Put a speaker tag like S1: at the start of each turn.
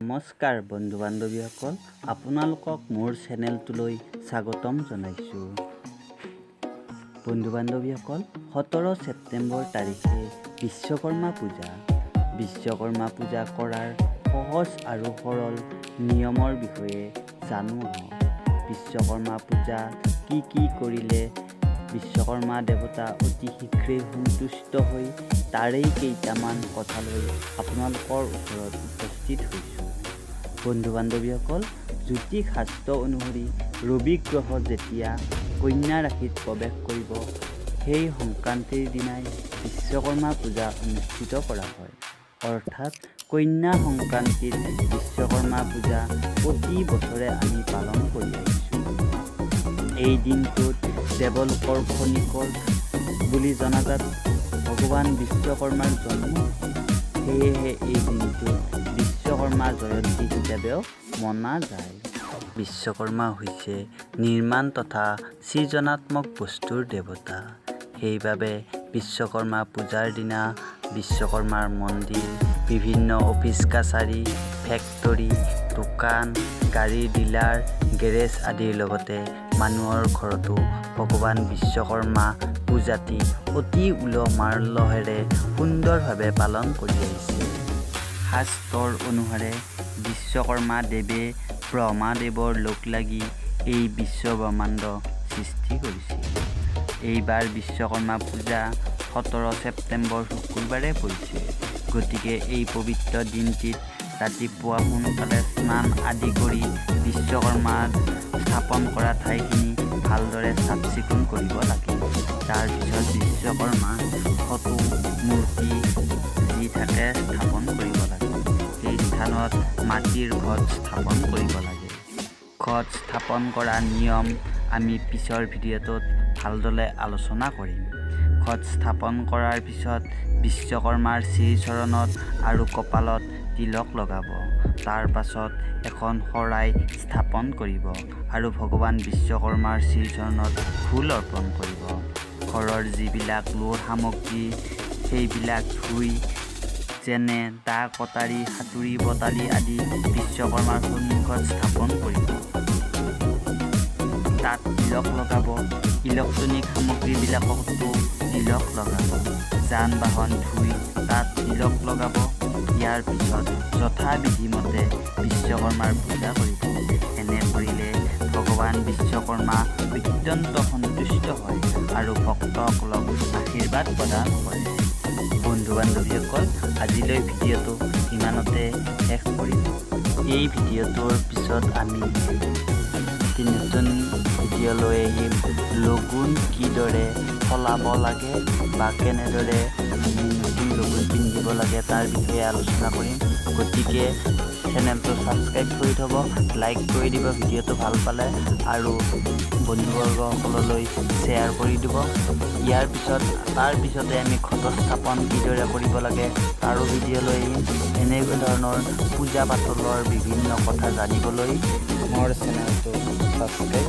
S1: নমস্কাৰ বন্ধু বান্ধৱীসকল, আপোনালোকক মোৰ চেনেলটোলৈ স্বাগতম জনাইছোঁ। বন্ধু বান্ধৱীসকল, 17 ছেপ্টেম্বৰ তাৰিখে বিশ্বকৰ্মা পূজা। বিশ্বকৰ্মা পূজা কৰাৰ সহজ আৰু সৰল নিয়মৰ বিষয়ে জানো আহক। বিশ্বকৰ্মা পূজা কি কৰিলে বিশ্বকৰ্মা দেৱতা অতি শীঘ্ৰেই সন্তুষ্ট হৈ তাৰেই কেইটামান কথা লৈ আপোনালোকৰ ওচৰত উপস্থিত হৈছোঁ। বন্ধু বান্ধৱীসকল, জ্যোতিষ শাস্ত্ৰ অনুসৰি ৰবি গ্ৰহ যেতিয়া কন্যা ৰাশিত প্ৰৱেশ কৰিব, সেই সংক্ৰান্তিৰ দিনাই বিশ্বকৰ্মা পূজা অনুষ্ঠিত কৰা হয়। অৰ্থাৎ কন্যা সংক্ৰান্তিত বিশ্বকৰ্মা পূজা প্ৰতি বছৰে আমি পালন কৰি আহিছোঁ। এই দিনটোত দেৱলোকৰ খনিকৰ বুলি জনাজাত ভগৱান বিশ্বকৰ্মাৰ জন্ম। সেয়েহে এই দিনটোত বিশ্বকৰ্মা জয়ন্তী হিচাপেও মনা যায়। বিশ্বকৰ্মা হৈছে নিৰ্মাণ তথা সৃজনাত্মক বস্তুৰ দেৱতা। সেইবাবে বিশ্বকৰ্মা পূজাৰ দিনা বিশ্বকৰ্মাৰ মন্দিৰ, বিভিন্ন অফিচ কাছাৰী, ফেক্টৰী, দোকান, গাড়ীৰ ডিলাৰ, গেৰেজ আদিৰ লগতে মানুহৰ ঘৰতো ভগৱান বিশ্বকৰ্মা পূজাটি অতি উলহ মালহেৰে সুন্দৰভাৱে পালন কৰি আহিছে। শাস্ত্ৰৰ অনুসাৰে বিশ্বকৰ্মা দেৱে ব্ৰহ্মাদেৱৰ লগ লাগি এই বিশ্ব ব্ৰহ্মাণ্ড সৃষ্টি কৰিছিল। এইবাৰ বিশ্বকৰ্মা পূজা 17 ছেপ্টেম্বৰ শুকুৰবাৰে পৰিছে। গতিকে এই পবিত্ৰ দিনটিত ৰাতিপুৱা সোনকালে স্নান আদি কৰি বিশ্বকৰ্মাৰ স্থাপন কৰা ঠাইখিনি ভালদৰে চাফ চিকুণ কৰিব লাগে। তাৰপিছত বিশ্বকৰ্মাৰ ফটো, মূৰ্তি যি থাকে স্থাপন কৰিব লাগে। সেই স্থানত মাটিৰ ঘট স্থাপন কৰিব লাগে। ঘট স্থাপন কৰা নিয়ম আমি পিছৰ ভিডিঅ'টোত ভালদৰে আলোচনা কৰিম। ঘট স্থাপন কৰাৰ পিছত বিশ্বকৰ্মাৰ শ্ৰীচৰণত আৰু কপালত তিলক লগাব। তাৰ পাছত এখন শৰাই স্থাপন কৰিব আৰু ভগৱান বিশ্বকৰ্মাৰ শ্ৰীচৰণত ফুল অৰ্পণ কৰিব। ঘৰৰ যিবিলাক লোহাৰ সামগ্ৰী সেইবিলাক ধুই, যেনে দা, কটাৰী, হাতুৰি, বটালি আদি বিশ্বকৰ্মাৰ সন্মুখত স্থাপন কৰিব। তাত তিলক লগাব। ইলেক্ট্ৰনিক সামগ্ৰীবিলাকতো তিলক লগাব। যান বাহন ধুই তাত তিলক লগাব। ইয়াৰ পিছত যথাবিধিমতে বিশ্বকৰ্মাৰ পূজা কৰিব। এনে কৰিলে ভগৱান বিশ্বকৰ্মা অত্যন্ত সন্তুষ্ট হয় আৰু ভক্তসকলক আশীৰ্বাদ প্ৰদান কৰে। বন্ধু বান্ধৱীসকল, আজিলৈ ভিডিঅ'টো ইমানতে শেষ কৰিম। এই ভিডিঅ'টোৰ পিছত আমি নতুন ভিডিঅ' লৈ আহিম। লগুণ কিদৰে সলাব লাগে বা কেনেদৰে আমি নতুন লগুণ পিন্ধিব লাগে তাৰ বিষয়ে আলোচনা কৰিম। গতিকে চেনেলটো ছাবস্ক্ৰাইব কৰি থ'ব, লাইক কৰি দিব ভিডিঅ'টো ভাল পালে, আৰু বন্ধুবৰ্গসকললৈ শ্বেয়াৰ কৰি দিব। তাৰ পিছতে আমি ঘট স্থাপন কিদৰে কৰিব লাগে তাৰো ভিডিঅ' লৈ আহিম। এনে ধৰণৰ পূজা পাতলৰ বিভিন্ন কথা জানিবলৈ মোৰ চেনেলটো ছাবস্ক্ৰাইব